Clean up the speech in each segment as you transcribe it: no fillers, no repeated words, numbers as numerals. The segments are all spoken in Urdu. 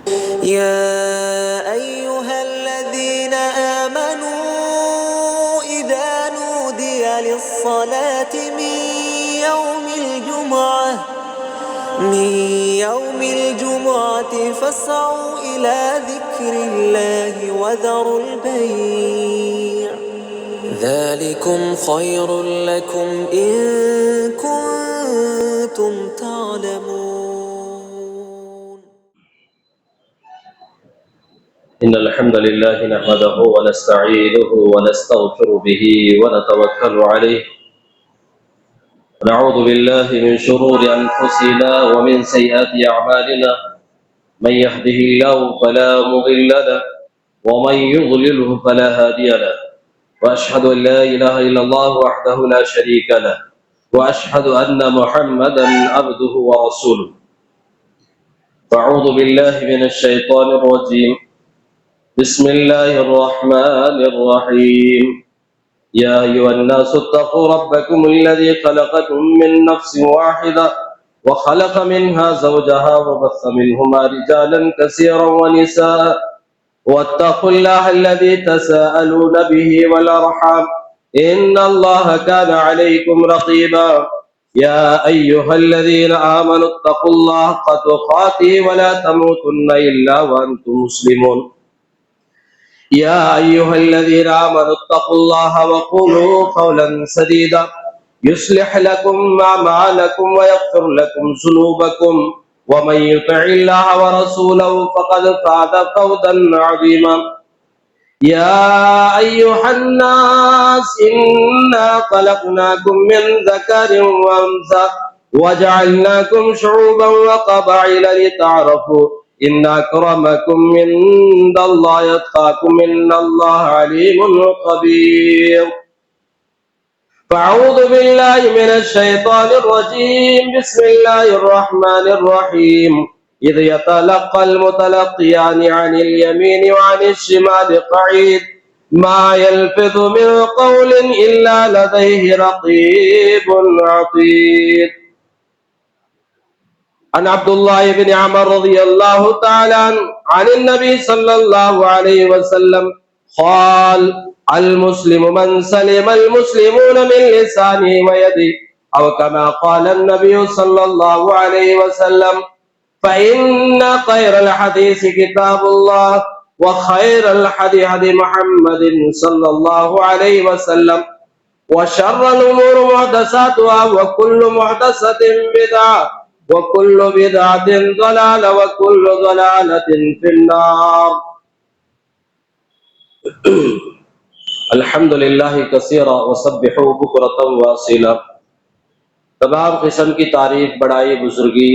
يا أيها الذين آمنوا إذا نودي للصلاة من يوم الجمعة فاسعوا إلى ذكر الله وذروا البيع ذلكم خير لكم إن كنتم تعلمون. إن الحمد لله نحمده ونستعينه ونستغفر به ونتوكل عليه ونعوذ بالله من شرور أنفسنا ومن سيئات أعمالنا من يهده الله فلا مضل له ومن يضلله فلا هادي له وأشهد أن لا إله إلا الله وحده لا شريك له وأشهد أن محمدا عبده ورسوله. أعوذ بالله من الشيطان الرجيم. بسم الله الرحمن الرحيم. يا أيها الناس اتقوا ربكم الذي خلقكم من نفس واحدة وخلق منها زوجها وبث منهما رجالا كثيرا ونساء واتقوا الله الذي تساءلون به والأرحام إن الله كان عليكم رقيبا. يا أيها الذين آمنوا اتقوا الله حق تقاته ولا تموتن إلا وأنتم مسلمون. يا أيها الذين آمنوا اتقوا الله وقولوا قولا سديدا يصلح لكم أعمالكم ويغفر لكم ذنوبكم ومن يطع الله ورسوله فقد فاز فوزا عظيما. يا أيها الناس إنا خلقناكم من ذكر وأنثى وجعلناكم شعوبا وقبائل لتعارفوا إن أكرمكم عند الله أتقاكم إن الله عليم خبير. فأعوذ بالله من الشيطان الرجيم. بسم الله الرحمن الرحيم. إذ يتلقى المتلقيان عن اليمين وعن الشمال قعيد ما يلفظ من قول إلا لديه رقيب عتيد. عن عبد الله بن عمر رضي الله تعالى عن النبي صلى الله عليه وسلم قال المسلم من سلم المسلمون من لسانه ويده أو كما قال النبي صلى الله عليه وسلم. فإن خير الحديث كتاب الله وخير الحديث هدي محمد صلى الله عليه وسلم وشر الأمور محدثاتها وكل محدثة بدعة وكل بدعة ضلالة وكل ضلالة في النار. الحمد للہ کثیرا وسبحوا بکرۃ واصیلا. تمام قسم کی تعریف بڑائی بزرگی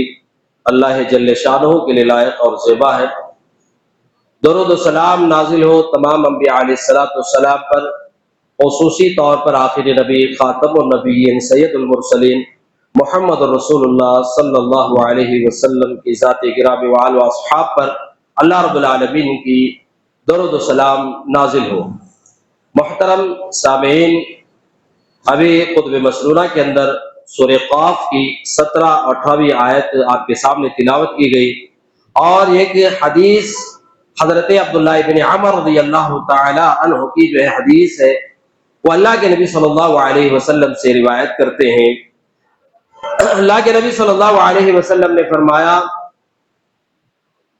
اللہ جل شانہ کے لیے لائق اور زیبا ہے. درود و سلام نازل ہو تمام انبیاء علیہ الصلوۃ والسلام پر، خصوصی طور پر آخری نبی خاتم النبیین سید المرسلین محمد رسول اللہ صلی اللہ علیہ وسلم کی ذات گرامی وآل و اصحاب پر اللہ رب العالمین کی درود و سلام نازل ہو. محترم سامعین، ابھی خطبہ مسنونہ کے اندر سورہ قاف کی 17-18 آیت آپ کے سامنے تلاوت کی گئی، اور ایک حدیث حضرت عبداللہ بن عمر رضی اللہ تعالی عنہ کی جو ہے حدیث ہے، وہ اللہ کے نبی صلی اللہ علیہ وسلم سے روایت کرتے ہیں. اللہ کے نبی صلی اللہ علیہ وسلم نے فرمایا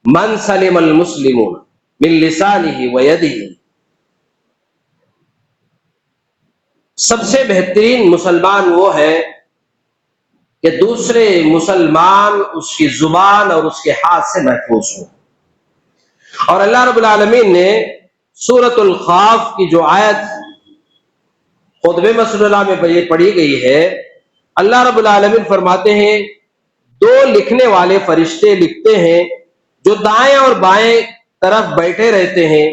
من سلم المسلمون من لسانہ ویدہ، سب سے بہترین مسلمان وہ ہے کہ دوسرے مسلمان اس کی زبان اور اس کے ہاتھ سے محفوظ ہو. اور اللہ رب العالمین نے سورۃ القاف کی جو آیت خطبہ مسنونہ میں پڑھی گئی ہے، اللہ رب العالمین فرماتے ہیں دو لکھنے والے فرشتے لکھتے ہیں جو دائیں اور بائیں طرف بیٹھے رہتے ہیں،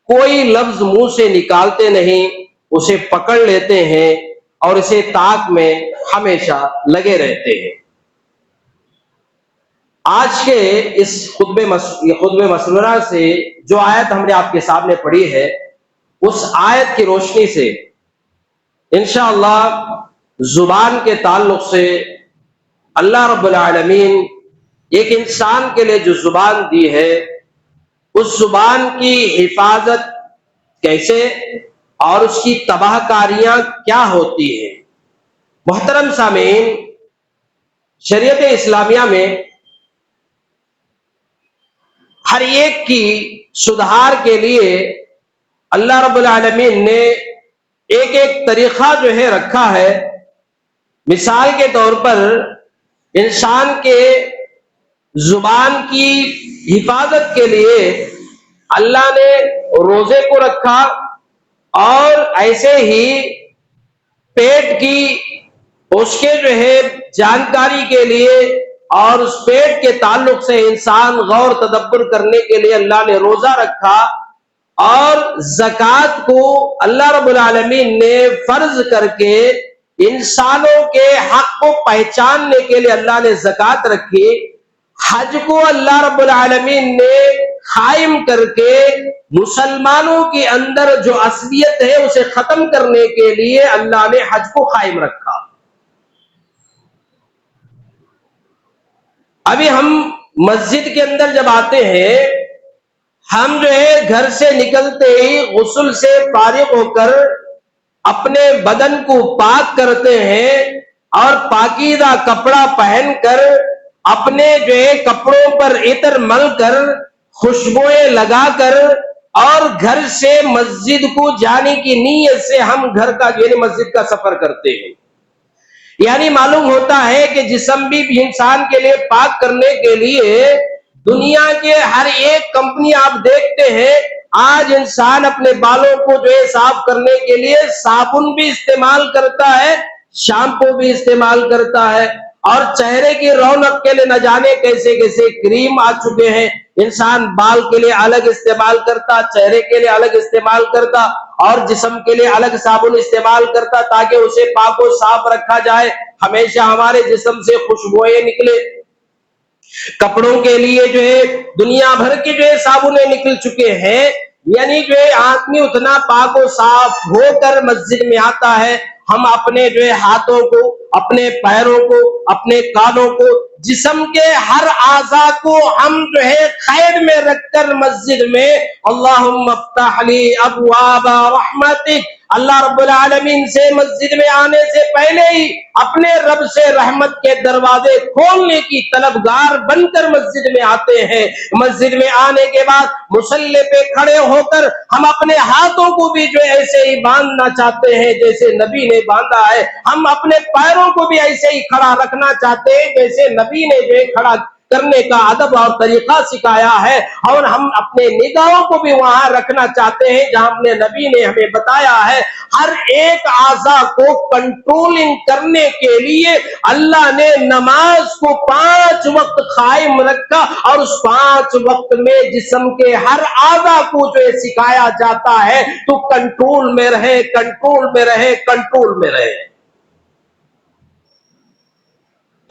کوئی لفظ منہ سے نکالتے نہیں، اسے پکڑ لیتے ہیں اور اسے طاق میں ہمیشہ لگے رہتے ہیں. آج کے اس خطبہ مسنونہ سے جو آیت ہم نے آپ کے سامنے پڑھی ہے، اس آیت کی روشنی سے انشاءاللہ زبان کے تعلق سے اللہ رب العالمین ایک انسان کے لیے جو زبان دی ہے اس زبان کی حفاظت کیسے اور اس کی تباہ کاریاں کیا ہوتی ہیں؟ محترم سامعین، شریعت اسلامیہ میں ہر ایک کی سدھار کے لیے اللہ رب العالمین نے ایک ایک طریقہ جو ہے رکھا ہے۔ مثال کے طور پر انسان کے زبان کی حفاظت کے لیے اللہ نے روزے کو رکھا، اور ایسے ہی پیٹ کی اس کے جو ہے جانکاری کے لیے اور اس پیٹ کے تعلق سے انسان غور تدبر کرنے کے لیے اللہ نے روزہ رکھا، اور زکوٰۃ کو اللہ رب العالمین نے فرض کر کے انسانوں کے حق کو پہچاننے کے لیے اللہ نے زکوٰۃ رکھی۔ حج کو اللہ رب العالمین نے قائم کر کے مسلمانوں کے اندر جو عصبیت ہے اسے ختم کرنے کے لیے اللہ نے حج کو قائم رکھا۔ ابھی ہم مسجد کے اندر جب آتے ہیں، ہم جو ہے گھر سے نکلتے ہی غسل سے فارغ ہو کر اپنے بدن کو پاک کرتے ہیں، اور پاکیزہ کپڑا پہن کر اپنے جو ہے کپڑوں پر عطر مل کر خوشبوئیں لگا کر اور گھر سے مسجد کو جانے کی نیت سے ہم گھر کا یعنی مسجد کا سفر کرتے ہیں۔ یعنی معلوم ہوتا ہے کہ جسم بھی انسان کے لیے پاک کرنے کے لیے دنیا کے ہر ایک کمپنی آپ دیکھتے ہیں، آج انسان اپنے بالوں کو جو ہے صاف کرنے کے لیے صابن بھی استعمال کرتا ہے، شیمپو بھی استعمال کرتا ہے، اور چہرے کی رونق کے لیے نہ جانے کیسے کیسے کریم آ چکے ہیں۔ انسان بال کے لیے الگ استعمال کرتا، چہرے کے لیے الگ استعمال کرتا، اور جسم کے لیے الگ صابن استعمال کرتا تاکہ اسے پاک و صاف رکھا جائے، ہمیشہ ہمارے جسم سے خوشبوئیں نکلے۔ کپڑوں کے لیے جو ہے دنیا بھر کے جو ہے صابنیں نکل چکے ہیں، یعنی جو ہے آدمی اتنا پاک و صاف ہو کر مسجد میں آتا ہے، ہم اپنے جو ہے ہاتھوں کو، اپنے پیروں کو، اپنے کانوں کو، جسم کے ہر اعضاء کو ہم جو ہے خیر میں رکھ کر مسجد میں اللہم افتح لی ابواب رحمتک، اللہ رب العالمین سے مسجد میں آنے سے پہلے ہی اپنے رب سے رحمت کے دروازے کھولنے کی طلبگار بن کر مسجد میں آتے ہیں۔ مسجد میں آنے کے بعد مصلی پہ کھڑے ہو کر ہم اپنے ہاتھوں کو بھی جو ایسے ہی باندھنا چاہتے ہیں جیسے نبی نے باندھا ہے، ہم اپنے پیروں کو بھی ایسے ہی کھڑا رکھنا چاہتے ہیں جیسے نبی نے جو کھڑا کرنے کا ادب اور طریقہ سکھایا ہے، اور ہم اپنے نگاہوں کو بھی وہاں رکھنا چاہتے ہیں جہاں اپنے نبی نے ہمیں بتایا ہے۔ ہر ایک اعضاء کو کنٹرولنگ کرنے کے لیے اللہ نے نماز کو 5 وقت قائم رکھا، اور اس 5 وقت میں جسم کے ہر اعضاء کو جو سکھایا جاتا ہے تو کنٹرول میں رہے، کنٹرول میں رہے، کنٹرول میں رہے۔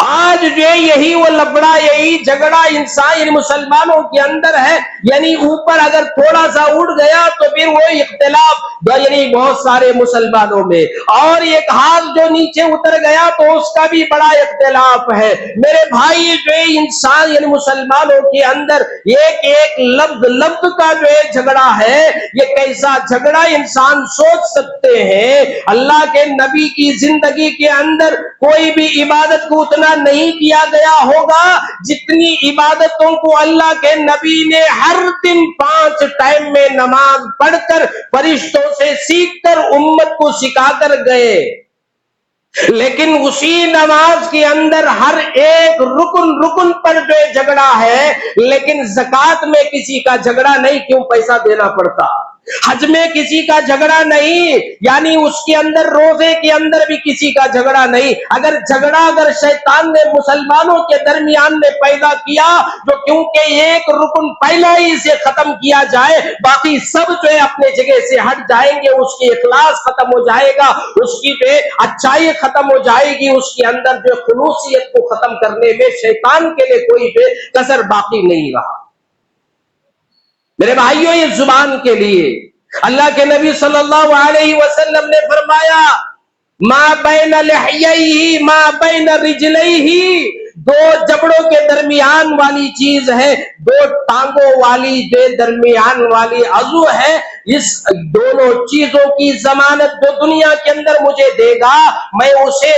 آج جو یہی وہ لبڑا، یہی جھگڑا انسان یعنی مسلمانوں کے اندر ہے، یعنی اوپر اگر تھوڑا سا اڑ گیا تو پھر وہ اختلاف یعنی بہت سارے مسلمانوں میں، اور ایک ہاتھ جو نیچے اتر گیا تو اس کا بھی بڑا اختلاف ہے۔ میرے بھائی جو انسان یعنی مسلمانوں کے اندر ایک ایک لفظ کا جو جھگڑا ہے، یہ کیسا جھگڑا انسان سوچ سکتے ہیں۔ اللہ کے نبی کی زندگی کے اندر کوئی بھی عبادت کو اتنا نہیں کیا گیا ہوگا جتنی عبادتوں کو اللہ کے نبی نے ہر دن 5 ٹائم میں نماز پڑھ کر فرشتوں سے سیکھ کر امت کو سکھا کر گئے۔ لیکن اسی نماز کے اندر ہر ایک رکن پر جو جھگڑا ہے، لیکن زکوٰۃ میں کسی کا جھگڑا نہیں، کیوں؟ پیسہ دینا پڑتا۔ حج میں کسی کا جھگڑا نہیں، یعنی اس کے اندر روزے کے اندر بھی کسی کا جھگڑا نہیں۔ اگر شیطان نے مسلمانوں کے درمیان میں پیدا کیا جو کیونکہ ایک رکن پہلا ہی اسے ختم کیا جائے، باقی سب جو ہے اپنے جگہ سے ہٹ جائیں گے، اس کی اخلاص ختم ہو جائے گا، اس کی جو اچھائی ختم ہو جائے گی، اس کے اندر جو خلوصیت کو ختم کرنے میں شیطان کے لیے کوئی جو کسر باقی نہیں رہا۔ میرے بھائیوں، یہ زبان کے لیے اللہ کے نبی صلی اللہ علیہ وسلم نے فرمایا ما بین لحییہ ما بین رجلیہ دو جبڑوں کے درمیان والی چیز ہے، دو ٹانگوں والی جو درمیان والی عضو ہے، اس دونوں چیزوں کی ضمانت جو دنیا کے اندر مجھے دے گا، میں اسے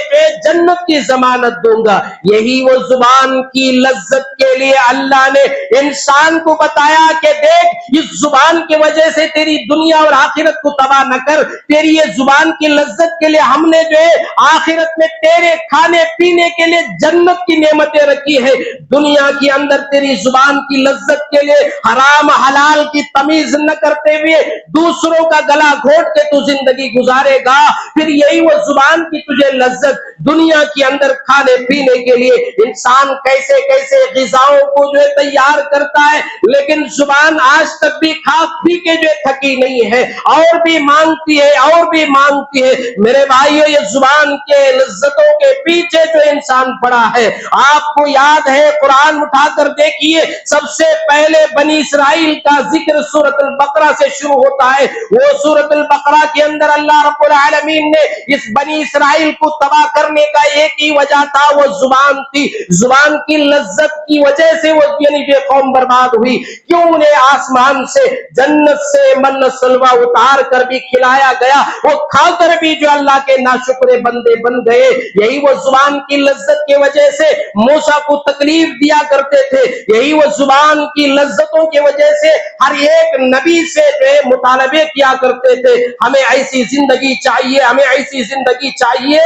جنت کی ضمانت دوں گا۔ یہی وہ زبان کی لذت کے لیے اللہ نے انسان کو بتایا کہ دیکھ، اس زبان کی وجہ سے تیری دنیا اور آخرت کو تباہ نہ کر، تیری یہ زبان کی لذت کے لیے ہم نے جو ہے آخرت میں تیرے کھانے پینے کے لیے جنت کی نعمتیں رکھی ہے۔ دنیا کے اندر تیری زبان کی لذت کے لیے حرام حلال کی تمیز نہ کرتے ہوئے دوسروں کا گلا گھونٹ کے تو زندگی گزارے گا، پھر یہی وہ زبان کی تجھے لذت دنیا کے اندر کھانے پینے کے لیے انسان کیسے کیسے غذاؤں کو جو ہے تیار کرتا ہے، لیکن زبان آج تک بھی کھا پی کے جو تھکی نہیں ہے، اور بھی مانگتی ہے اور بھی مانگتی ہے۔ میرے بھائیو، یہ زبان کے لذتوں کے پیچھے جو انسان پڑا ہے، آپ کو یاد ہے قرآن اٹھا کر دیکھیے، سب سے پہلے بنی اسرائیل کا ذکر سورۃ البقرہ سے شروع ہوتا ہے۔ وہ سورۃ البقرہ کے اندر اللہ رب العالمین نے اس بنی اسرائیل کو تباہ کرنے کا ایک ہی وجہ تھا، وہ زبان تھی۔ زبان کی لذت کی وجہ سے وہ یہ قوم برباد ہوئی۔ کیوں؟ انہیں آسمان سے جنت سے من سلوا اتار کر بھی کھلایا گیا، وہ کھا کر بھی جو اللہ کے ناشکرے بندے بن گئے۔ یہی وہ زبان کی لذت کی وجہ سے موسیٰ کو تکلیف دیا کرتے تھے، یہی وہ زبان کی لذتوں کی وجہ سے ہر ایک نبی سے جو ہے مطالبے کیا کرتے تھے، ہمیں ایسی زندگی چاہیے، ہمیں ایسی زندگی چاہیے۔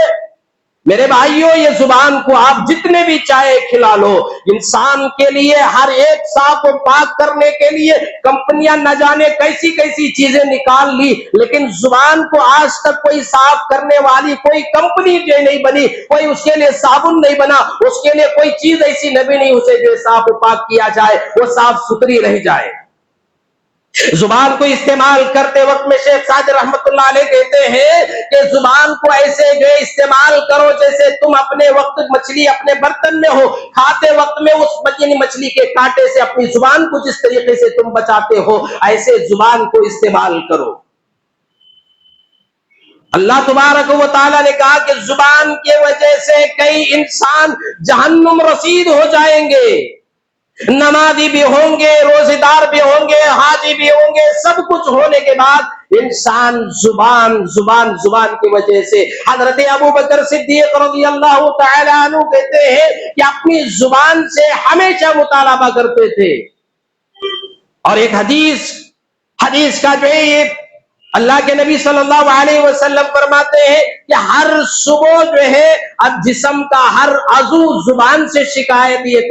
میرے بھائیوں، یہ زبان کو آپ جتنے بھی چاہے کھلا لو، انسان کے لیے ہر ایک صاف و پاک کرنے کے لیے کمپنیاں نہ جانے کیسی کیسی چیزیں نکال لی، لیکن زبان کو آج تک کوئی صاف کرنے والی کوئی کمپنی جو نہیں بنی، کوئی اس کے لیے صابن نہیں بنا، اس کے لیے کوئی چیز ایسی نبی نہیں اسے جو صاف و پاک کیا جائے، وہ صاف ستھری رہ جائے۔ زبان کو استعمال کرتے وقت میں شیخ سعد رحمت اللہ علیہ کہتے ہیں کہ زبان کو ایسے جو استعمال کرو جیسے تم اپنے وقت مچھلی اپنے برتن میں ہو، کھاتے وقت میں اس مچھلی کے کانٹے سے اپنی زبان کو جس طریقے سے تم بچاتے ہو، ایسے زبان کو استعمال کرو۔ اللہ تبارک و تعالیٰ نے کہا کہ زبان کی وجہ سے کئی انسان جہنم رسید ہو جائیں گے، نمازی بھی ہوں گے، روزے دار بھی ہوں گے، حاجی بھی ہوں گے، سب کچھ ہونے کے بعد انسان زبان کی وجہ سے، حضرت ابو بکر صدیق رضی اللہ تعالی عنہ کہتے ہیں کہ اپنی زبان سے ہمیشہ مطالبہ کرتے تھے۔ اور ایک حدیث کا جو ہے اللہ کے نبی صلی اللہ علیہ وسلم فرماتے ہیں کہ ہر صبح جو ہے اب جسم کا ہر عضو زبان سے شکایت یہ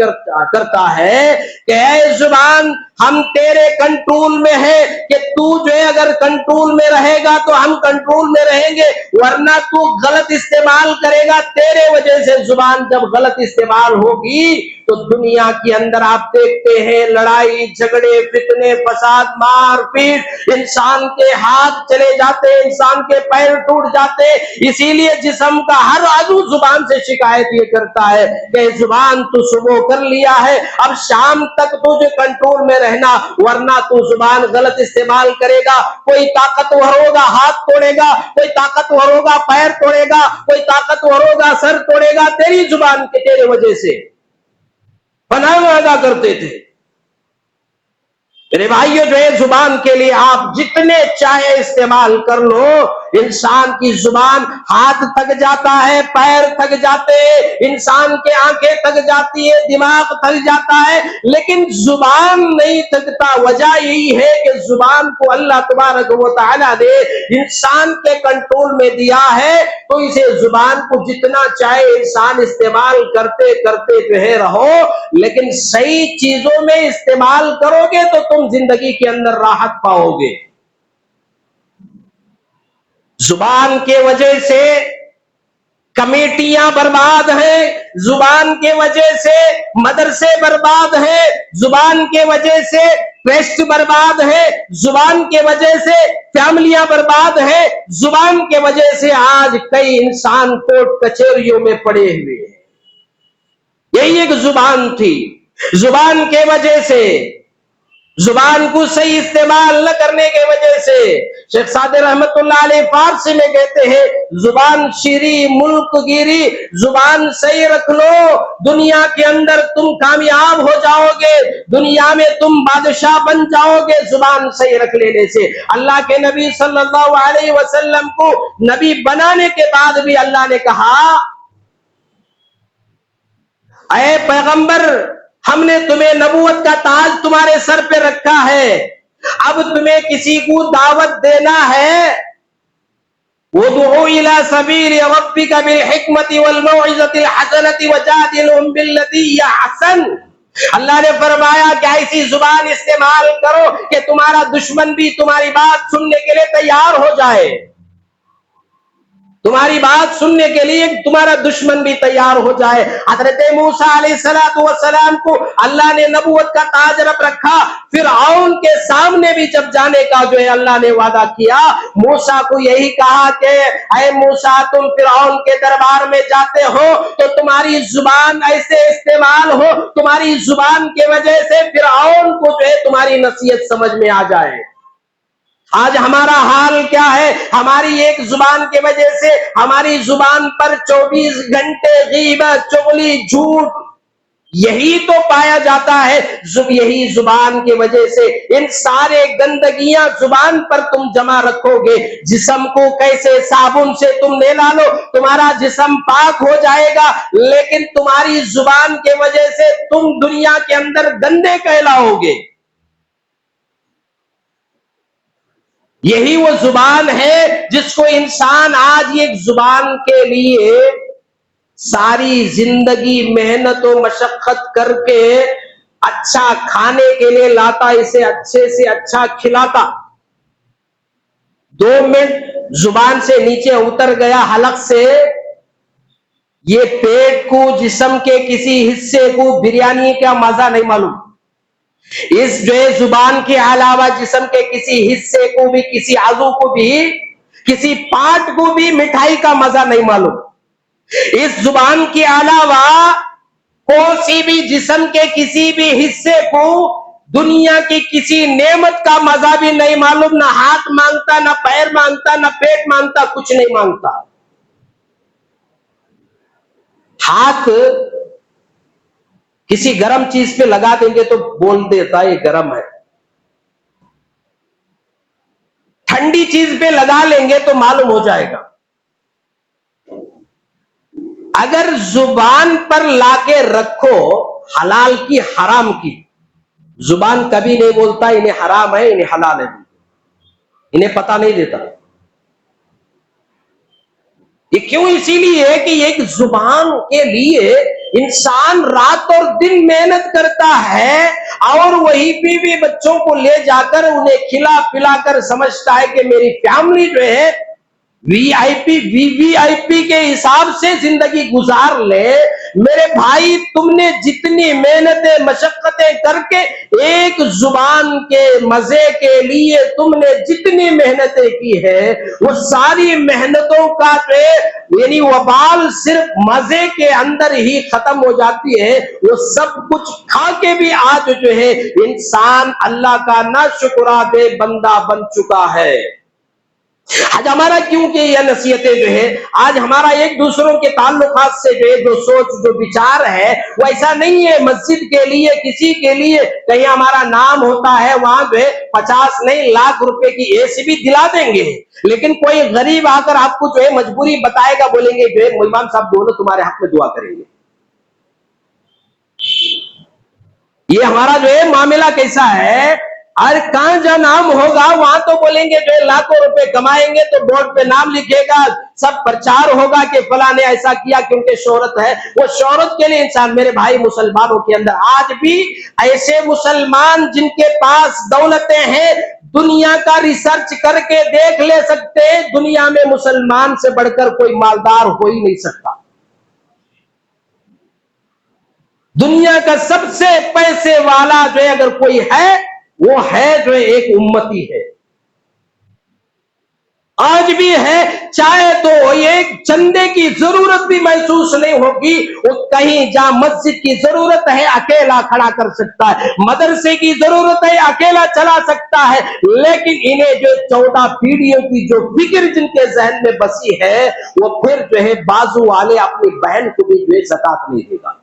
کرتا ہے کہ اے زبان، ہم تیرے کنٹرول میں ہے کہ تو جو ہے اگر کنٹرول میں رہے گا تو ہم کنٹرول میں رہیں گے، ورنہ تو غلط استعمال کرے گا، تیرے وجہ سے زبان جب غلط استعمال ہوگی تو دنیا کے اندر آپ دیکھتے ہیں لڑائی جھگڑے فتنے فساد مار پیٹ، انسان کے ہاتھ چلے جاتے، انسان کے پیر ٹوٹ جاتے۔ اسی لیے جسم کا ہر عضو زبان سے شکایت یہ کرتا ہے کہ زبان تو صبح کر لیا ہے، اب شام تک تو جو کنٹرول میں رہنا، ورنہ تو زبان غلط استعمال کرے گا، کوئی طاقتور ہوگا ہاتھ توڑے گا، کوئی طاقتور ہوگا پیر توڑے گا، کوئی طاقتور ہوگا سر توڑے گا، تیری زبان کے تیرے وجہ سے پناہ ادا کرتے تھے۔ میرے بھائیو، جو ہے زبان کے لیے آپ جتنے چاہے استعمال کر لو، انسان کی زبان، ہاتھ تھک جاتا ہے، پیر تھک جاتے ہیں، انسان کے آنکھیں تھک جاتی ہے، دماغ تھک جاتا ہے، لیکن زبان نہیں تھکتا۔ وجہ یہی ہے کہ زبان کو اللہ تبارک و تعالیٰ نے انسان کے کنٹرول میں دیا ہے، تو اسے زبان کو جتنا چاہے انسان استعمال کرتے کرتے جو ہے رہو، لیکن صحیح چیزوں میں استعمال کرو گے تو تم زندگی کے اندر راحت پاؤ گے۔ زبان کے وجہ سے کمیٹیاں برباد ہیں، زبان کے وجہ سے مدرسے برباد ہیں، زبان کے وجہ سے ٹرسٹ برباد ہے، زبان کے وجہ سے فیملیاں برباد ہیں، زبان کے وجہ سے آج کئی انسان کورٹ کچہریوں میں پڑے ہوئے ہیں۔ یہی ایک زبان تھی۔ زبان کے وجہ سے، زبان کو صحیح استعمال نہ کرنے کی وجہ سے شیخ سعدی رحمت اللہ علیہ فارسی میں کہتے ہیں زبان شیری ملک گیری، زبان صحیح رکھ لو، دنیا کے اندر تم کامیاب ہو جاؤ گے، دنیا میں تم بادشاہ بن جاؤ گے زبان صحیح رکھ لینے سے۔ اللہ کے نبی صلی اللہ علیہ وسلم کو نبی بنانے کے بعد بھی اللہ نے کہا اے پیغمبر ہم نے تمہیں نبوت کا تاج تمہارے سر پہ رکھا ہے، اب تمہیں کسی کو دعوت دینا ہے، وَادْعُ إِلَىٰ سَبِيلِ رَبِّكَ بِالْحِکْمَةِ وَالْمَوْعِظَةِ الْحَسَنَةِ وَجَادِلْهُمْ بِالَّتِي هِیَ أَحْسَنُ۔ اللہ نے فرمایا کہ ایسی زبان استعمال کرو کہ تمہارا دشمن بھی تمہاری بات سننے کے لیے تیار ہو جائے، تمہاری بات سننے کے لیے تمہارا دشمن بھی تیار ہو جائے۔ حضرت موسیٰ علیہ السلام کو اللہ نے نبوت کا تاج رکھا، فرعون کے سامنے بھی جب جانے کا جو ہے اللہ نے وعدہ کیا، موسیٰ کو یہی کہا کہ اے موسیٰ تم فرعون کے دربار میں جاتے ہو تو تمہاری زبان ایسے استعمال ہو، تمہاری زبان کی وجہ سے فرعون کو جو ہے تمہاری نصیحت سمجھ میں آ جائے۔ آج ہمارا حال کیا ہے؟ ہماری ایک زبان کی وجہ سے ہماری زبان پر 24 گھنٹے غیبت، چغلی، جھوٹ یہی تو پایا جاتا ہے۔ یہی زبان کی وجہ سے ان سارے گندگیاں زبان پر تم جمع رکھو گے۔ جسم کو کیسے صابن سے تم نہلا لو تمہارا جسم پاک ہو جائے گا، لیکن تمہاری زبان کی وجہ سے تم دنیا کے اندر گندے کہلاؤ گے۔ یہی وہ زبان ہے جس کو انسان آج ایک زبان کے لیے ساری زندگی محنت و مشقت کر کے اچھا کھانے کے لیے لاتا، اسے اچھے سے اچھا کھلاتا، 2 منٹ زبان سے نیچے اتر گیا حلق سے، یہ پیٹ کو جسم کے کسی حصے کو بریانی کا مزہ نہیں معلوم، اس جو زبان کے علاوہ جسم کے کسی حصے کو بھی، کسی عضو کو بھی، کسی پارٹ کو بھی مٹھائی کا مزہ نہیں معلوم، اس زبان کے علاوہ کوئی بھی جسم کے کسی بھی حصے کو دنیا کی کسی نعمت کا مزہ بھی نہیں معلوم، نہ ہاتھ مانگتا، نہ پیر مانگتا، نہ پیٹ مانگتا، کچھ نہیں مانگتا۔ ہاتھ کسی گرم چیز پہ لگا دیں گے تو بول دیتا ہے یہ گرم ہے، ٹھنڈی چیز پہ لگا لیں گے تو معلوم ہو جائے گا۔ اگر زبان پر لا کے رکھو حلال کی حرام کی، زبان کبھی نہیں بولتا انہیں حرام ہے انہیں حلال ہے، انہیں پتہ نہیں دیتا۔ یہ کیوں؟ اسی لیے کہ ایک زبان کے لیے انسان رات اور دن محنت کرتا ہے، اور وہی بیوی بچوں کو لے جا کر انہیں کھلا پلا کر سمجھتا ہے کہ میری فیملی جو ہے وی آئی پی کے حساب سے زندگی گزار لے۔ میرے بھائی تم نے جتنی محنتیں مشقتیں کر کے ایک زبان کے مزے کے لیے تم نے جتنی محنتیں کی ہے، وہ ساری محنتوں کا یعنی وبال صرف مزے کے اندر ہی ختم ہو جاتی ہے۔ وہ سب کچھ کھا کے بھی آج جو ہے انسان اللہ کا ناشکرا بے بندہ بن چکا ہے۔ آج ہمارا کیونکہ یہ نصیحتیں جو ہے، آج ہمارا ایک دوسروں کے تعلقات سے جو ہے جو سوچ جو وچار ہے وہ ایسا نہیں ہے۔ مسجد کے لیے کسی کے لیے کہیں ہمارا نام ہوتا ہے وہاں جو ہے 50 نہیں لاکھ روپے کی اے سی بھی دلا دیں گے، لیکن کوئی غریب آ کر آپ کو جو ہے مجبوری بتائے گا، بولیں گے جو ہے امام صاحب دونوں تمہارے حق میں دعا کریں گے۔ یہ ہمارا جو ہے معاملہ کیسا ہے؟ اور کہاں جہاں نام ہوگا وہاں تو بولیں گے جو لاکھوں روپے کمائیں گے تو بورڈ پہ نام لکھے گا، سب پرچار ہوگا کہ فلاں نے ایسا کیا کیونکہ شہرت ہے۔ وہ شہرت کے لیے انسان، میرے بھائی مسلمانوں کے اندر آج بھی ایسے مسلمان جن کے پاس دولتیں ہیں، دنیا کا ریسرچ کر کے دیکھ لے سکتے ہیں، دنیا میں مسلمان سے بڑھ کر کوئی مالدار ہو ہی نہیں سکتا۔ دنیا کا سب سے پیسے والا جو ہے اگر کوئی ہے وہ ہے جو ایک امتی ہے۔ آج بھی ہے، چاہے تو ایک چندے کی ضرورت بھی محسوس نہیں ہوگی، وہ کہیں جہاں مسجد کی ضرورت ہے اکیلا کھڑا کر سکتا ہے، مدرسے کی ضرورت ہے اکیلا چلا سکتا ہے، لیکن انہیں جو 14 پیڑھیوں کی جو فکر جن کے ذہن میں بسی ہے، وہ پھر جو ہے بازو والے اپنی بہن کو بھی جو ہے زکات نہیں دے گا۔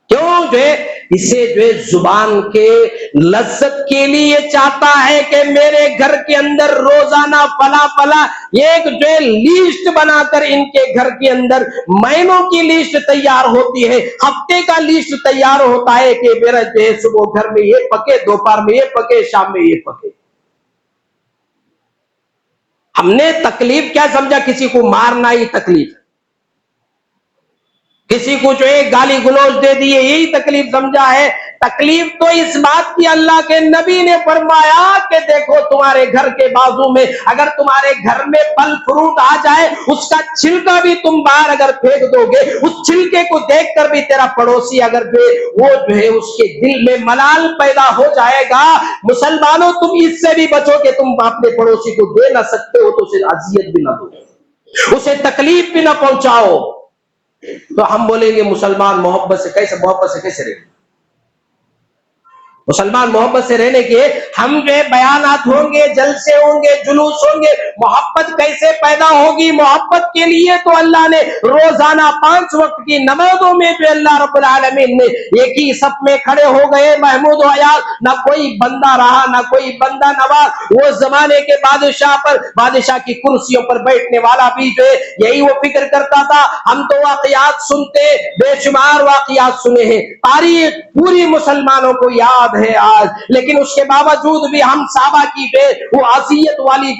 کیوں؟ جو ہے اسے جو ہے زبان کے لذت کے لیے چاہتا ہے کہ میرے گھر کے اندر روزانہ فلا فلا ایک جو ہے لیسٹ بنا کر ان کے گھر کے اندر مہینوں کی لیسٹ تیار ہوتی ہے، ہفتے کا لیسٹ تیار ہوتا ہے کہ میرا جو ہے صبح گھر میں یہ پکے، دوپہر میں یہ پکے، شام میں یہ پکے۔ ہم نے تکلیف کیا سمجھا؟ کسی کو مارنا ہی تکلیف، کسی کو جو ہے گالی گلوچ دے دیے یہی تکلیف سمجھا ہے۔ تکلیف تو اس بات کی اللہ کے نبی نے فرمایا کہ دیکھو تمہارے گھر کے بازو میں اگر تمہارے گھر میں پھل فروٹ آ جائے، اس کا چھلکا بھی تم باہر اگر پھینک دو گے، اس چھلکے کو دیکھ کر بھی تیرا پڑوسی اگر وہ جو ہے اس کے دل میں ملال پیدا ہو جائے گا۔ مسلمانوں تم اس سے بھی بچو کہ تم اپنے پڑوسی کو دے نہ سکتے ہو تو اسے اذیت بھی نہ دو، اسے تکلیف بھی نہ پہنچاؤ۔ تو ہم بولیں گے مسلمان محبت سے کیسے رہیں؟ مسلمان محبت سے رہنے کے ہم جو بیانات ہوں گے، جلسے ہوں گے، جلوس ہوں گے، محبت کیسے پیدا ہوگی؟ محبت کے لیے تو اللہ نے روزانہ 5 وقت کی نمازوں میں جو اللہ رب العالمین نے ایک ہی صف میں کھڑے ہو گئے محمود و حیات، نہ کوئی بندہ رہا نہ کوئی بندہ نواز۔ وہ زمانے کے بادشاہ کی کرسیوں پر بیٹھنے والا بھی جو ہے یہی وہ فکر کرتا تھا۔ ہم تو واقعات سنتے، بے شمار واقعات سنے ہیں، تاریخ پوری مسلمانوں کو یاد ہے آج، لیکن اس کے باوجود بھی ہم صحابہ کی وہ اذیت والی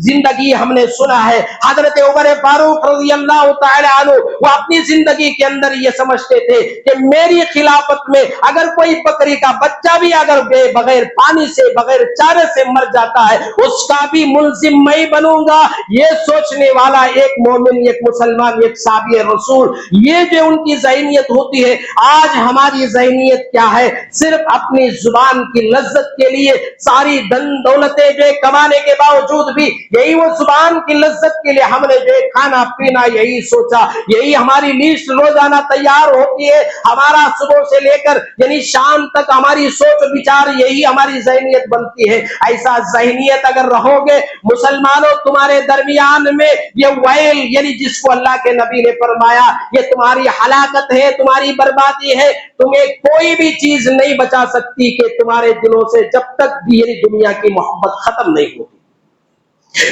زندگی ہم نے سنا ہے۔ حضرت عمر فاروق رضی اللہ تعالی عنہ وہ اپنی زندگی کے اندر یہ سمجھتے تھے کہ میری خلافت میں اگر کوئی بکری کا بچہ بھی اگر بغیر پانی سے بغیر چارے سے مر جاتا ہے اس کا بھی ملزم میں بنوں گا۔ یہ سوچنے والا ایک مومن، ایک مسلمان، ایک صحابی رسول، یہ جو ان کی ذہنیت ہوتی ہے۔ آج ہماری ذہنیت کیا ہے؟ صرف اپنی زبان کی لذت کے لیے ساری دن دولتیں جو کمانے کے باوجود بھی یہی وہ زبان کی لذت کے لیے ہم نے جو کھانا پینا یہی سوچا، یہی ہماری لیسٹ روزانہ تیار ہوتی ہے۔ ہمارا صبح سے لے کر یعنی شام تک ہماری سوچ بچار یہی ہماری ذہنیت بنتی ہے۔ ایسا ذہنیت اگر رہو گے مسلمانوں، تمہارے درمیان میں یہ ویل یعنی جس کو اللہ کے نبی نے فرمایا یہ تمہاری ہلاکت ہے، تمہاری بربادی ہے، تمہیں کوئی بھی چیز نہیں بچا سکتی کہ تمہارے دلوں سے جب تک بھی یعنی دنیا کی محبت ختم نہیں ہوتی۔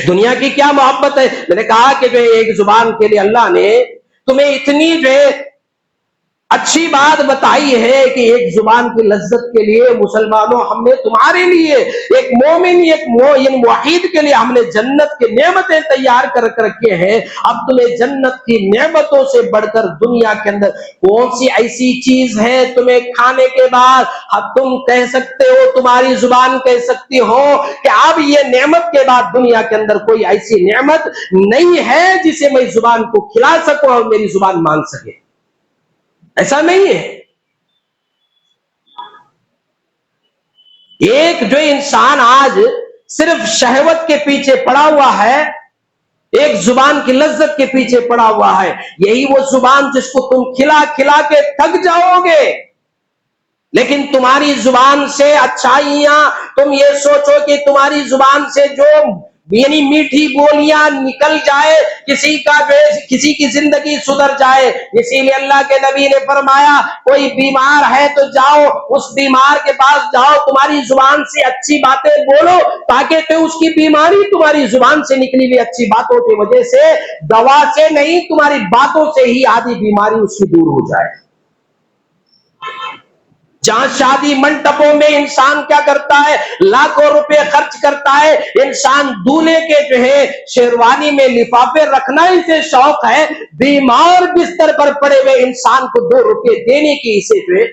دنیا کی کیا محبت ہے؟ میں نے کہا کہ جو ایک زبان کے لیے اللہ نے تمہیں اتنی جو ہے اچھی بات بتائی ہے کہ ایک زبان کی لذت کے لیے مسلمانوں ہم نے تمہارے لیے ایک مومن یعنی موحد کے لیے ہم نے جنت کی نعمتیں تیار کر رکھے ہیں۔ اب تمہیں جنت کی نعمتوں سے بڑھ کر دنیا کے اندر کون سی ایسی چیز ہے تمہیں کھانے کے بعد اب تم کہہ سکتے ہو، تمہاری زبان کہہ سکتی ہو کہ اب یہ نعمت کے بعد دنیا کے اندر کوئی ایسی نعمت نہیں ہے جسے میں زبان کو کھلا سکوں اور میری زبان مان سکے؟ ایسا نہیں ہے۔ ایک جو انسان آج صرف شہوت کے پیچھے پڑا ہوا ہے، ایک زبان کی لذت کے پیچھے پڑا ہوا ہے، یہی وہ زبان جس کو تم کھلا کھلا کے تھک جاؤ گے، لیکن تمہاری زبان سے اچھائیاں، تم یہ سوچو کہ تمہاری زبان سے جو یعنی میٹھی بولیاں نکل جائے، کسی کی زندگی سدھر جائے۔ اسی لیے اللہ کے نبی نے فرمایا کوئی بیمار ہے تو جاؤ اس بیمار کے پاس جاؤ، تمہاری زبان سے اچھی باتیں بولو تاکہ اس کی بیماری تمہاری زبان سے نکلی ہوئی اچھی باتوں کی وجہ سے، دوا سے نہیں تمہاری باتوں سے ہی آدھی بیماری اس کی دور ہو جائے۔ جہاں شادی منٹپوں میں انسان کیا کرتا ہے؟ لاکھوں روپے خرچ کرتا ہے، انسان دولہے کے جو ہے شیروانی میں لفافے رکھنا اسے شوق ہے، بیمار بستر پر پڑے ہوئے انسان کو 2 روپے دینے کی اسے جو ہے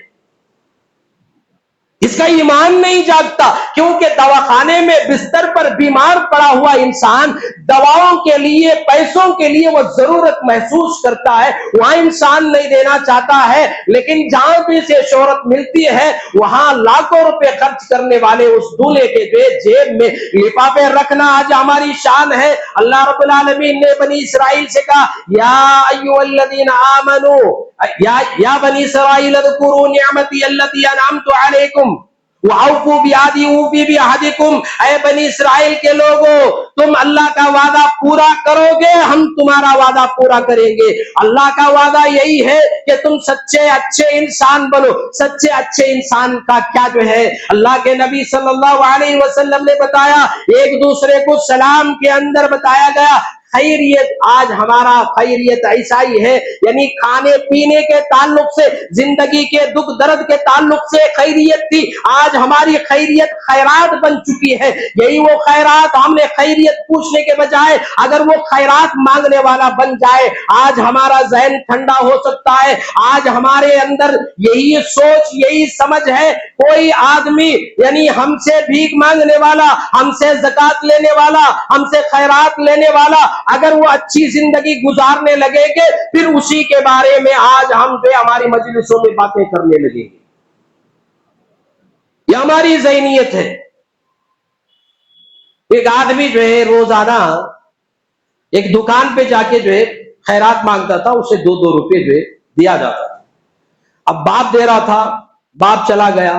اس کا ایمان نہیں جاگتا، کیونکہ دواخانے میں بستر پر بیمار پڑا ہوا انسان دواؤں کے لیے، پیسوں کے لیے وہ ضرورت محسوس کرتا ہے، وہاں انسان نہیں دینا چاہتا ہے، لیکن جہاں بھی سے شہرت ملتی ہے وہاں لاکھوں روپے خرچ کرنے والے اس دولہے کے جیب میں لفافے رکھنا آج ہماری شان ہے۔ اللہ رب العالمین نے بنی اسرائیل سے کہا یا ایھا الذین آمنوا یا بنی اسرائیل اذکروا نعمتی التی انعمت علیکم وَأَوْفُوا بِعَهْدِي أُوفِ بِعَهْدِكُمْ، اے بنی اسرائیل کے لوگوں تم اللہ کا وعدہ پورا کرو گے ہم تمہارا وعدہ پورا کریں گے۔ اللہ کا وعدہ یہی ہے کہ تم سچے اچھے انسان بنو۔ سچے اچھے انسان کا کیا جو ہے، اللہ کے نبی صلی اللہ علیہ وسلم نے بتایا، ایک دوسرے کو سلام کے اندر بتایا گیا خیریت۔ آج ہمارا خیریت ایسا ہی ہے، یعنی کھانے پینے کے تعلق سے، زندگی کے دکھ درد کے تعلق سے خیریت تھی، آج ہماری خیریت خیرات بن چکی ہے۔ یہی وہ خیرات، ہم نے خیریت پوچھنے کے بجائے اگر وہ خیرات مانگنے والا بن جائے، آج ہمارا ذہن ٹھنڈا ہو سکتا ہے۔ آج ہمارے اندر یہی سوچ، یہی سمجھ ہے، کوئی آدمی یعنی ہم سے بھیک مانگنے والا، ہم سے زکات لینے والا، ہم سے خیرات لینے والا اگر وہ اچھی زندگی گزارنے لگے گے، پھر اسی کے بارے میں آج ہم جو ہماری مجلسوں میں باتیں کرنے لگیں گے۔ یہ ہماری ذہنیت ہے۔ ایک آدمی جو ہے روزانہ ایک دکان پہ جا کے جو ہے خیرات مانگتا تھا، اسے 2 روپے جو ہے دیا جاتا تھا۔ اب باپ دے رہا تھا، باپ چلا گیا،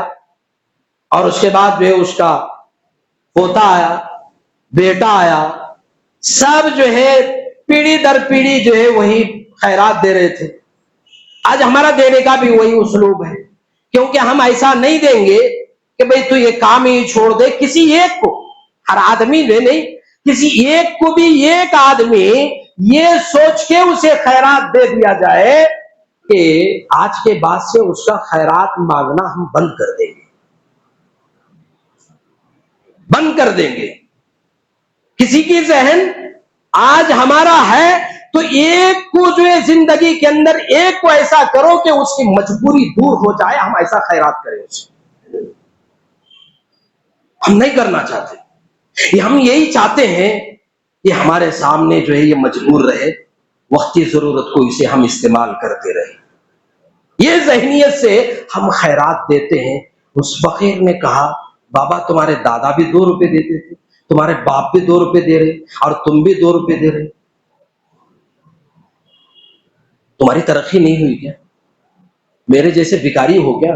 اور اس کے بعد جو ہے اس کا پوتا آیا، بیٹا آیا، سب جو ہے پیڑھی در پیڑھی جو ہے وہی خیرات دے رہے تھے۔ آج ہمارا دینے کا بھی وہی اسلوب ہے، کیونکہ ہم ایسا نہیں دیں گے کہ بھئی تو یہ کام ہی چھوڑ دے، کسی ایک کو، ہر آدمی میں نہیں، کسی ایک کو بھی ایک آدمی یہ سوچ کے اسے خیرات دے دیا جائے کہ آج کے بعد سے اس کا خیرات مانگنا ہم بند کر دیں گے، بند کر دیں گے۔ کسی کی ذہن آج ہمارا ہے تو ایک کو جو ہے زندگی کے اندر ایک کو ایسا کرو کہ اس کی مجبوری دور ہو جائے، ہم ایسا خیرات کریں اسے۔ ہم نہیں کرنا چاہتے، ہم یہی چاہتے ہیں کہ ہمارے سامنے جو ہے یہ مجبور رہے، وقتی ضرورت کو اسے ہم استعمال کرتے رہے۔ یہ ذہنیت سے ہم خیرات دیتے ہیں۔ اس فقیر نے کہا بابا تمہارے دادا بھی 2 روپے دیتے تھے، تمہارے باپ بھی 2 روپے دے رہے، اور تم بھی 2 روپے دے رہے، تمہاری ترقی نہیں ہوئی کیا؟ میرے جیسے بھکاری ہو کیا؟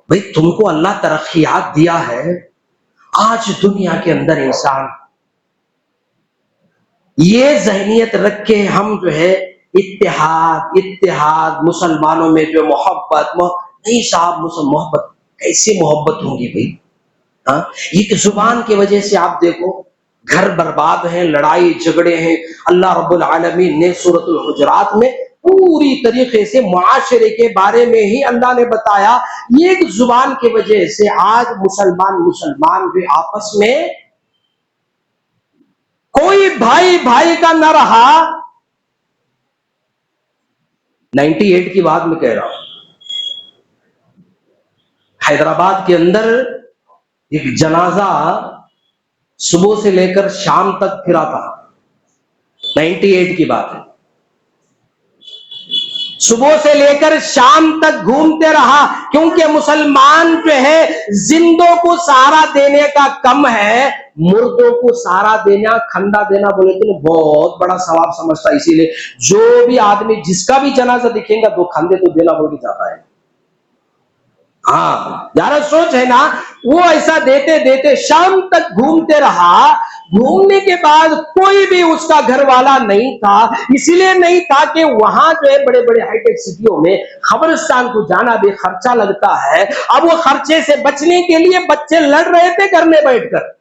بھئی تم کو اللہ ترقیات دیا ہے۔ آج دنیا کے اندر انسان یہ ذہنیت رکھ کے ہم جو ہے اتحاد مسلمانوں میں جو محبت نہیں صاحب، محبت کیسے محبت ہوگی بھئی؟ ہاں، ایک زبان کی وجہ سے آپ دیکھو گھر برباد ہیں، لڑائی جھگڑے ہیں۔ اللہ رب العالمین نے سورۃ الحجرات میں پوری طریقے سے معاشرے کے بارے میں ہی اللہ نے بتایا، ایک زبان کی وجہ سے آج مسلمان بھی آپس میں کوئی بھائی کا نہ رہا۔ 98 کی بات میں کہہ رہا ہوں، حیدرآباد کے اندر ایک جنازہ صبح سے لے کر شام تک پھرا تھا۔ 98 کی بات ہے، صبح سے لے کر شام تک گھومتے رہا، کیونکہ مسلمان جو ہے زندوں کو سہارا دینے کا کم ہے، مردوں کو سہارا دینا، کھندا دینا بولے تو بہت بڑا ثواب سمجھتا ہے۔ اسی لیے جو بھی آدمی جس کا بھی جنازہ دکھیں گا 2 کھندے تو دینا بول کے جاتا ہے۔ ہاں یار سوچ ہے نا، وہ ایسا دیتے دیتے شام تک گھومتے رہا۔ گھومنے کے بعد کوئی بھی اس کا گھر والا نہیں تھا، اسی لیے نہیں تھا کہ وہاں جو ہے بڑے بڑے ہائی ٹیک سٹیوں میں قبرستان کو جانا بھی خرچہ لگتا ہے۔ اب وہ خرچے سے بچنے کے لیے بچے لڑ رہے تھے گھر میں بیٹھ کر۔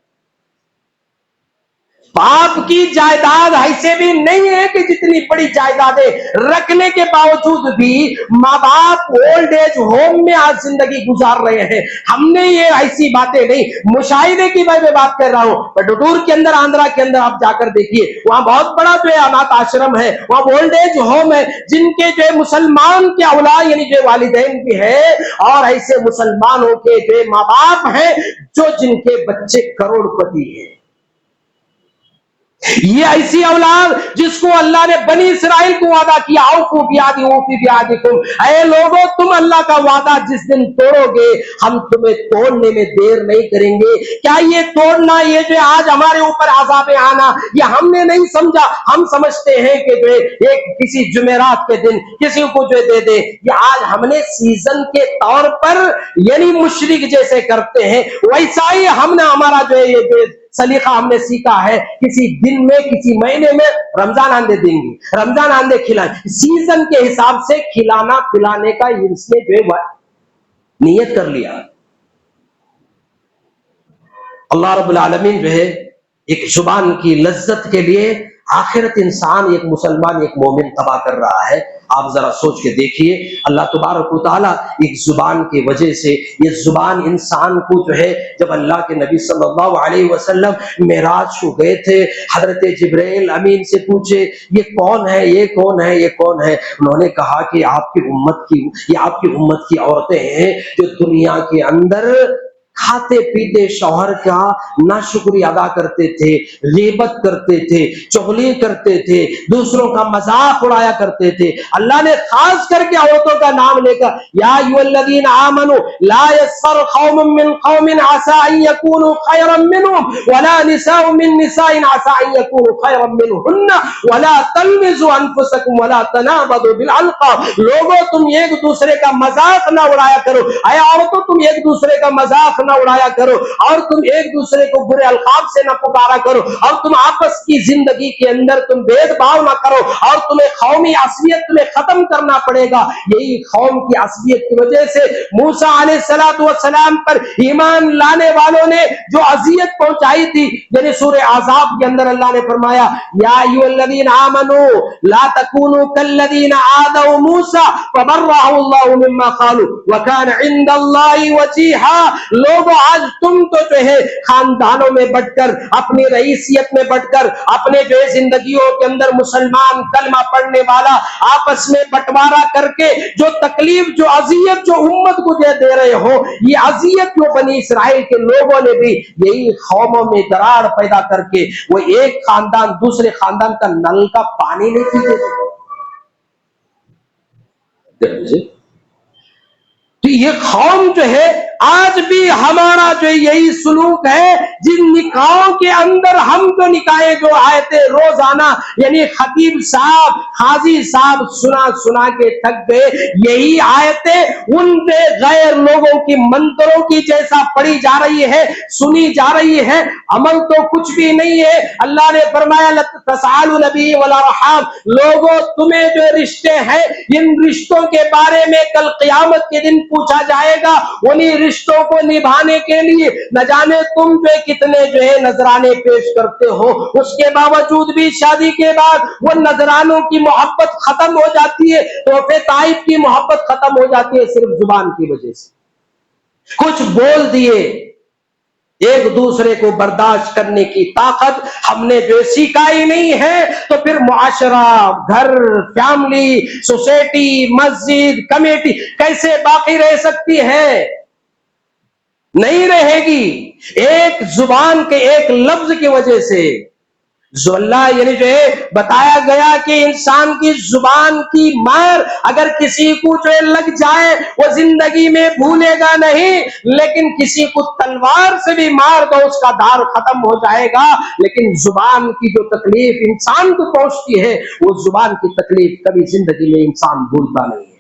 باپ کی جائیداد ایسے بھی نہیں ہے کہ جتنی بڑی جائیدادیں رکھنے کے باوجود بھی ماں باپ اولڈ ایج ہوم میں آج زندگی گزار رہے ہیں. ہم نے یہ ایسی باتیں نہیں, مشاہدے کی میں بات کر رہا ہوں. بٹور کے اندر, آندھرا کے اندر آپ جا کر دیکھیے, وہاں بہت بڑا جو ہے انات آشرم ہے, وہاں اولڈ ایج ہوم ہے, جن کے جو ہے مسلمان کے اولاد یعنی جو والدین بھی ہے, اور ایسے مسلمانوں کے جو ماں باپ ہیں جو جن کے بچے کروڑ پتی ہیں. یہ ایسی اولاد جس کو اللہ نے بنی اسرائیل کو وعدہ کیا, اوفو بیعہدی اوفی بیعہدکم, اے لوگوں تم اللہ کا وعدہ جس دن توڑو گے ہم تمہیں توڑنے میں دیر نہیں کریں گے. کیا یہ توڑنا, یہ جو آج ہمارے اوپر عذاب آنا, یہ ہم نے نہیں سمجھا. ہم سمجھتے ہیں کہ جو ایک کسی جمعرات کے دن کسی کو جو دے دے, یہ آج ہم نے سیزن کے طور پر یعنی مشرک جیسے کرتے ہیں, ویسا ہی ہم نے ہمارا جو ہے یہ سلیقہ ہم نے سیکھا ہے. کسی دن میں کسی مہینے میں رمضان آندے دیں گے, رمضان آندے کھلائیں, سیزن کے حساب سے کھلانا پلانے کا اس نے جو ہے نیت کر لیا. اللہ رب العالمین جو ہے ایک زبان کی لذت کے لیے آخرت انسان, ایک مسلمان, ایک مومن تباہ کر رہا ہے. آپ ذرا سوچ کے دیکھیے, اللہ تبارک و تعالیٰ ایک زبان کی وجہ سے, یہ زبان انسان کو جو ہے, جب اللہ کے نبی صلی اللہ علیہ وسلم معراج کو گئے تھے, حضرت جبرائیل امین سے پوچھے یہ کون ہے, یہ کون ہے, یہ کون ہے. انہوں نے کہا کہ آپ کی امت کی, یہ آپ کی امت کی عورتیں ہیں جو دنیا کے اندر کھاتے پیتے شوہر کا ناشکری ادا کرتے تھے, غیبت کرتے تھے, چغلی کرتے تھے, دوسروں کا مذاق اڑایا کرتے تھے. اللہ نے خاص کر کے عورتوں کا نام لے کر, یا ایھا الذین آمنوا لا یسخر قوم من قوم عسى ان يكونوا خيرا منهم ولا نساء من نساء عسى ان يكونوا خيرا منهن ولا تلمزوا انفسكم ولا تنابذوا بالالقاب. لوگوں تم ایک دوسرے کا مذاق نہ اڑایا کرو, اے عورتوں تم ایک دوسرے کا مذاق نہ اڑایا کرو, اور تم ایک دوسرے کو برے القاب سے نہ پکارا کرو, اور تم آپس کی زندگی کے اندر تم بھید بھاؤ نہ کرو, اور تمہیں قومی عصبیت تمہیں ختم کرنا پڑے گا. یہی قوم کی عصبیت کی وجہ سے موسیٰ علیہ السلام پر ایمان لانے والوں نے جو اذیت پہنچائی تھی, یعنی سورہ احزاب کے اندر اللہ نے فرمایا یا ایھا الذین آمنوا لا تکونوا کالذین آذوا موسیٰ فبرأہ اللہ مما قالوا وکان عند اللہ وجیہا. لوگوں آج تم تو جو ہے خاندانوں میں بٹ کر, اپنی رئیسیت میں بٹ کر, اپنے جو ہے زندگیوں کے اندر مسلمان کلمہ پڑھنے والا آپس میں بٹوارا کر کے جو تکلیف, جو اذیت جو امت کو دے رہے ہو, یہ اذیت جو بنی اسرائیل کے لوگوں نے بھی یہی قوموں میں دراڑ پیدا کر کے وہ ایک خاندان دوسرے خاندان کا نل کا پانی نہیں پیتے تھے. تو یہ قوم جو ہے آج بھی ہمارا جو یہی سلوک ہے, جن نکاحوں کے اندر ہم جو نکاحیں جو آیتیں روزانہ یعنی خطیب صاحب قاضی صاحب سنا کے تھک گئے, یہی آیتیں ان پہ غیر لوگوں کی منتروں کی جیسا پڑھی جا رہی ہے, سنی جا رہی ہے, عمل تو کچھ بھی نہیں ہے. اللہ نے فرمایا تسألوا نبی والارحام, لوگوں تمہیں جو رشتے ہیں ان رشتوں کے بارے میں کل قیامت کے دن پوچھا جائے گا. انہیں رشتوں کو نبھانے کے لیے نہ جانے تم پہ کتنے جو ہے نذرانے پیش کرتے ہو, اس کے باوجود بھی شادی کے بعد وہ نذرانوں کی محبت ختم ہو جاتی ہے, تحفے طائف کی محبت ختم ہو جاتی ہے صرف زبان کی وجہ سے. کچھ بول دیے, ایک دوسرے کو برداشت کرنے کی طاقت ہم نے جو سیکھا ہی نہیں ہے, تو پھر معاشرہ, گھر, فیملی, سوسائٹی, مسجد, کمیٹی کیسے باقی رہ سکتی ہے؟ نہیں رہے گی. ایک زبان کے ایک لفظ کی وجہ سے جو اللہ یعنی جو ہے بتایا گیا کہ انسان کی زبان کی مار اگر کسی کو جو لگ جائے وہ زندگی میں بھولے گا نہیں, لیکن کسی کو تلوار سے بھی مار دو اس کا دار ختم ہو جائے گا. لیکن زبان کی جو تکلیف انسان کو پہنچتی ہے وہ زبان کی تکلیف کبھی زندگی میں انسان بھولتا نہیں ہے.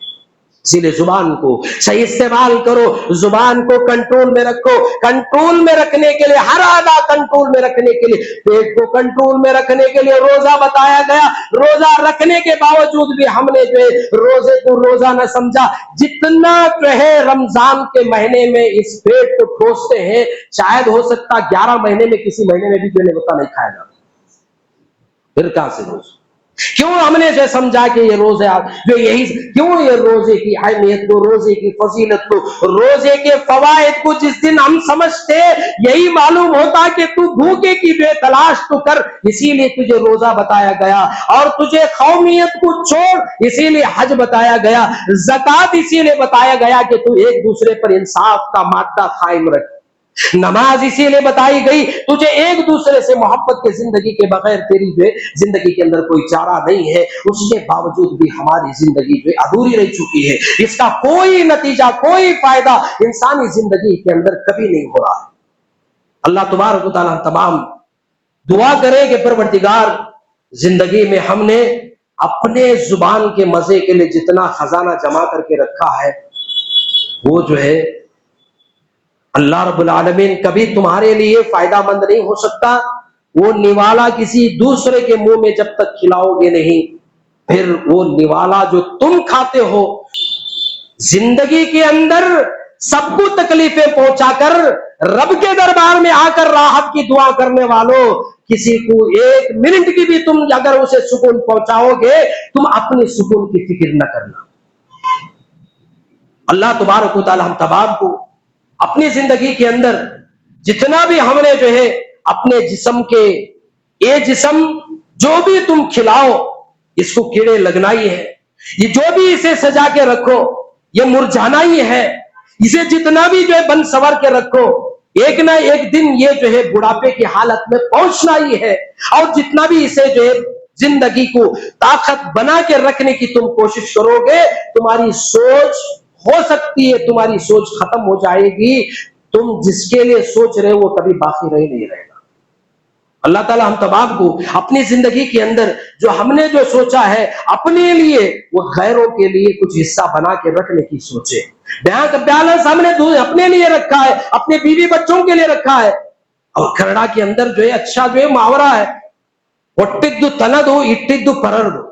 اسی لیے زبان کو صحیح استعمال کرو, زبان کو کنٹرول میں رکھو. کنٹرول میں رکھنے کے لیے ہر ادا کنٹرول میں رکھنے کے لیے, پیٹ کو کنٹرول میں رکھنے کے لیے روزہ بتایا گیا. روزہ رکھنے کے باوجود بھی ہم نے جو ہے روزے کو روزہ نہ سمجھا. جتنا جو ہے رمضان کے مہینے میں اس پیٹ کو ٹھوستے ہیں, شاید ہو سکتا 11 مہینے میں کسی مہینے میں بھی جو ہے نہیں کھایا جاتا. پھر کہاں سے روزہ؟ کیوں ہم نے جو سمجھا کہ یہ روزے جو یہی کیوں یہ روزے کی اہمیت کو، روزے کی فضیلت کو، روزے کے فوائد کو جس دن ہم سمجھتے یہی معلوم ہوتا کہ تو بھوکے کی بے تلاش تو کر، اسی لیے تجھے روزہ بتایا گیا، اور تجھے قومیت کو چھوڑ اسی لیے حج بتایا گیا، زکوٰۃ اسی لیے بتایا گیا کہ تو ایک دوسرے پر انصاف کا مادہ قائم رکھ، نماز اسی لیے بتائی گئی تجھے ایک دوسرے سے محبت کے زندگی کے بغیر تیری جو زندگی کے اندر کوئی چارہ نہیں ہے، اس کے باوجود بھی ہماری زندگی جو ادھوری رہ چکی ہے، اس کا کوئی نتیجہ کوئی فائدہ انسانی زندگی کے اندر کبھی نہیں ہو رہا ہے۔ اللہ تبارک و تعالیٰ تمام دعا کرے کہ پروردگار زندگی میں ہم نے اپنے زبان کے مزے کے لیے جتنا خزانہ جمع کر کے رکھا ہے وہ جو ہے اللہ رب العالمین کبھی تمہارے لیے فائدہ مند نہیں ہو سکتا، وہ نوالا کسی دوسرے کے منہ میں جب تک کھلاؤ گے نہیں، پھر وہ نوالا جو تم کھاتے ہو زندگی کے اندر سب کو تکلیفیں پہنچا کر رب کے دربار میں آ کر راحت کی دعا کرنے والوں، کسی کو ایک منٹ کی بھی تم اگر اسے سکون پہنچاؤ گے، تم اپنی سکون کی فکر نہ کرنا۔ اللہ تبارک و تعالی ہم تمام کو اپنی زندگی کے اندر جتنا بھی ہم نے جو ہے اپنے جسم کے یہ جسم جو بھی تم کھلاؤ اس کو کیڑے لگنا ہی ہے، یہ جو بھی اسے سجا کے رکھو یہ مرجھانا ہی ہے، اسے جتنا بھی جو ہے بن سور کے رکھو ایک نہ ایک دن یہ جو ہے بڑھاپے کی حالت میں پہنچنا ہی ہے، اور جتنا بھی اسے جو ہے زندگی کو طاقت بنا کے رکھنے کی تم کوشش کرو گے، تمہاری سوچ ہو سکتی ہے تمہاری سوچ ختم ہو جائے گی، تم جس کے لیے سوچ رہے وہ کبھی باقی نہیں رہے گا۔ اللہ تعالی ہم تمام کو اپنی زندگی کے اندر جو ہم نے جو سوچا ہے اپنے لیے وہ غیروں کے لیے کچھ حصہ بنا کے رکھنے کی سوچے۔ بینک بیلنس ہم نے اپنے لیے رکھا ہے، اپنے بیوی بچوں کے لیے رکھا ہے، اور کینیڈا کے اندر جو ہے اچھا جو ہے محاورہ ہے، ಒಟ್ಟಿದ್ದು ತನದು ಇಟ್ಟಿದ್ದು ಪರರದು،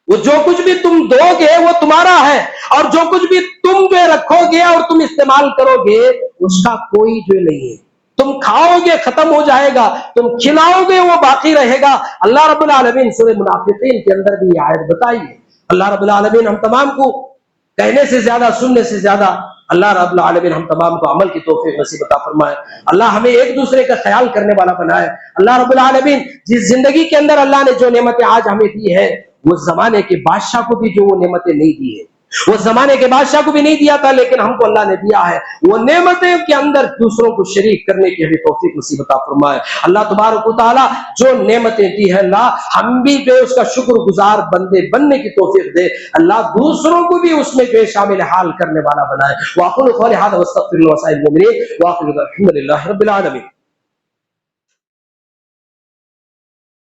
وہ جو کچھ بھی تم دو گے وہ تمہارا ہے، اور جو کچھ بھی تم جو رکھو گے اور تم استعمال کرو گے اس کا کوئی جو نہیں ہے، تم کھاؤ گے ختم ہو جائے گا، تم کھلاؤ گے وہ باقی رہے گا۔ اللہ رب العالمین سورہ منافقین کے اندر بھی یہ آیت بتائی ہے۔ اللہ رب العالمین ہم تمام کو کہنے سے زیادہ سننے سے زیادہ اللہ رب العالمین ہم تمام کو عمل کی توفیق نصیب عطا فرمائے۔ اللہ ہمیں ایک دوسرے کا خیال کرنے والا بنائے۔ اللہ رب العالمین جس زندگی کے اندر اللہ نے جو نعمتیں آج ہمیں دی ہے وہ زمانے کے بادشاہ کو بھی جو وہ نعمتیں نہیں دی ہے، وہ زمانے کے بادشاہ کو بھی نہیں دیا تھا، لیکن ہم کو اللہ نے دیا ہے، وہ نعمتیں کے اندر دوسروں کو شریک کرنے کی ہمیں توفیق نصیب عطا فرمائے۔ اللہ تبارک و تعالی جو نعمتیں دی ہے اللہ ہم بھی جو اس کا شکر گزار بندے بننے کی توفیق دے، اللہ دوسروں کو بھی اس میں جو ہے شامل حال کرنے والا بنائے۔ واقول قولی ھذا واستغفر اللہ وسائر المؤمنین واخر الحمد للہ رب العالمین۔